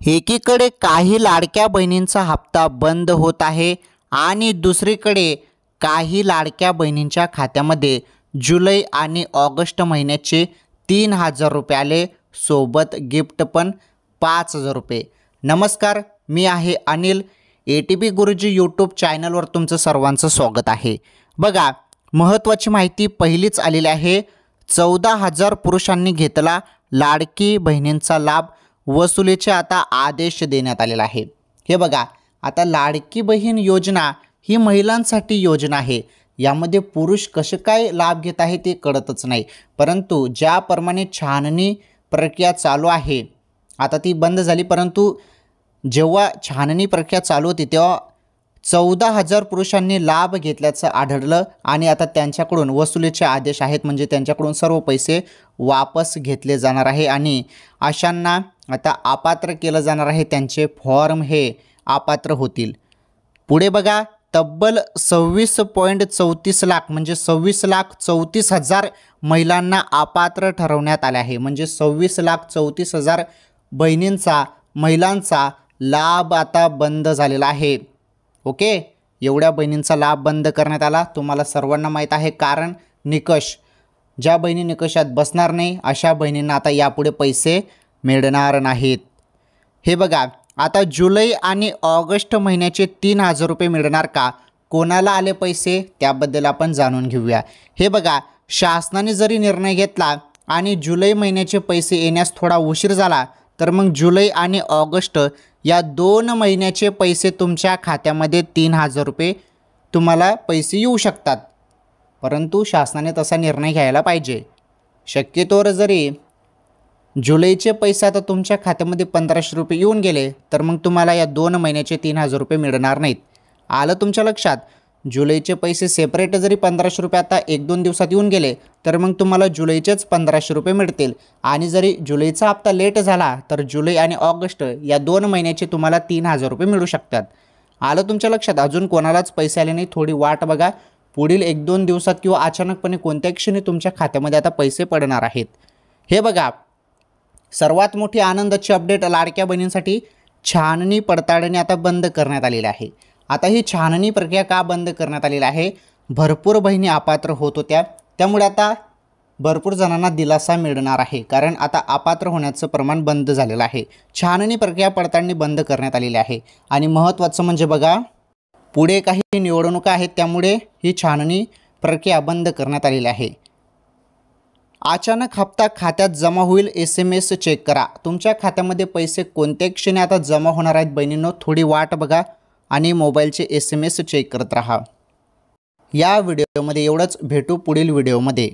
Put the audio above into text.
एकीकडे काही लाडक्या बहिणींचा हप्ता बंद होत आहे आणि दुसरीकडे काही लाडक्या बहिणींच्या खात्यामध्ये जुलै आणि ऑगस्ट महिन्याचे 3,000 रुपये आले, सोबत गिफ्ट पण 5,000 रुपये. नमस्कार, मी आहे अनिल. ATP गुरुजी यूट्यूब चॅनलवर तुमचं सर्वांचं स्वागत आहे. बघा, महत्त्वाची माहिती पहिलीच आलेली आहे. 14,000 पुरुषांनी घेतला लाडकी बहिणींचा लाभ. वसुलीचे आता आदेश देण्यात आलेला आहे. हे बघा, आता लाडकी बहीण योजना ही महिलांसाठी योजना आहे. यामध्ये पुरुष कसे काय लाभ घेत आहे ते कळतच नाही. परंतु ज्याप्रमाणे छाननी प्रक्रिया चालू आहे, आता ती बंद झाली, परंतु जेव्हा छाननी प्रक्रिया चालू होती तेव्हा 14,000 पुरुषांनी लाभ घेतल्याचं आढळलं आणि आता त्यांच्याकडून वसुलीचे आदेश आहेत. म्हणजे त्यांच्याकडून सर्व पैसे वापस घेतले जाणार आहे आणि अशांना आता अपात्र केलं जाणार आहे. त्यांचे फॉर्म हे अपात्र होतील. पुढे बघा, तब्बल 26.34 लाख म्हणजे 26,34,000 महिलांना अपात्र ठरवण्यात आले आहे. म्हणजे 26,34,000 बहिणींचा महिलांचा लाभ आता बंद झालेला आहे. ओके, एवढ्या बहिणींचा लाभ बंद करण्यात आला. तुम्हाला सर्वांना माहीत आहे कारण निकष. ज्या बहिणी निकषात बसणार नाही अशा बहिणींना आता यापुढे पैसे मिळणार नाहीत. हे बघा, आता जुलै आणि ऑगस्ट महिन्याचे 3,000 रुपये मिळणार का? कोणाला आले पैसे त्याबद्दल आपण जाणून घेऊया. हे बघा, शासनाने जरी निर्णय घेतला आणि जुलै महिन्याचे पैसे येण्यास थोडा उशीर झाला तर मग जुलै आणि ऑगस्ट या 2 महिन्याचे पैसे तुमच्या खात्यामध्ये 3,000 रुपये तुम्हाला पैसे येऊ शकतात. परंतु शासनाने तसा निर्णय घ्यायला पाहिजे. शक्यतोवर जरी जुलैचे पैसे आता तुमच्या खात्यामध्ये 1,500 रुपये येऊन गेले तर मग तुम्हाला या 2 महिन्याचे 3,000 रुपये मिळणार नाहीत. आलं तुमच्या लक्षात? जुलैचे पैसे सेपरेट जरी 1,500 रुपये आता 1-2 दिवसात येऊन गेले तर मग तुम्हाला जुलैचेच 1,500 रुपये मिळतील. आणि जरी जुलैचा हप्ता लेट झाला तर जुलै आणि ऑगस्ट या 2 महिन्याचे तुम्हाला 3,000 रुपये मिळू शकतात. आलं तुमच्या लक्षात? अजून कोणालाच पैसे आले नाही, थोडी वाट बघा. पुढील 1-2 दिवसात किंवा अचानकपणे कोणत्या क्षणी तुमच्या खात्यामध्ये आता पैसे पडणार आहेत. हे बघा, सर्वात मोठी आनंदाची अपडेट लाडक्या बहिणींसाठी छाननी पडताळणी आता बंद करण्यात आलेली आहे. आता ही छाननी प्रक्रिया का बंद करण्यात आलेली आहे? भरपूर बहिणी अपात्र होत होत्या, त्यामुळे आता भरपूर जणांना दिलासा मिळणार आहे. कारण आता अपात्र होण्याचं प्रमाण बंद झालेलं आहे. छाननी प्रक्रिया पडताळणी बंद करण्यात आलेली आहे. आणि महत्त्वाचं म्हणजे बघा, पुढे काही निवडणुका आहेत त्यामुळे ही छाननी प्रक्रिया बंद करण्यात आलेली आहे. अचानक हप्ता खात्यात जमा होईल, SMS चेक करा. तुमच्या खात्यामध्ये पैसे कोणत्या क्षणी आता जमा होणार आहेत बहिणींनो, थोडी वाट बघा आणि मोबाईलचे SMS चेक करत राहा. या व्हिडिओमध्ये एवढंच. भेटू पुढील व्हिडिओमध्ये.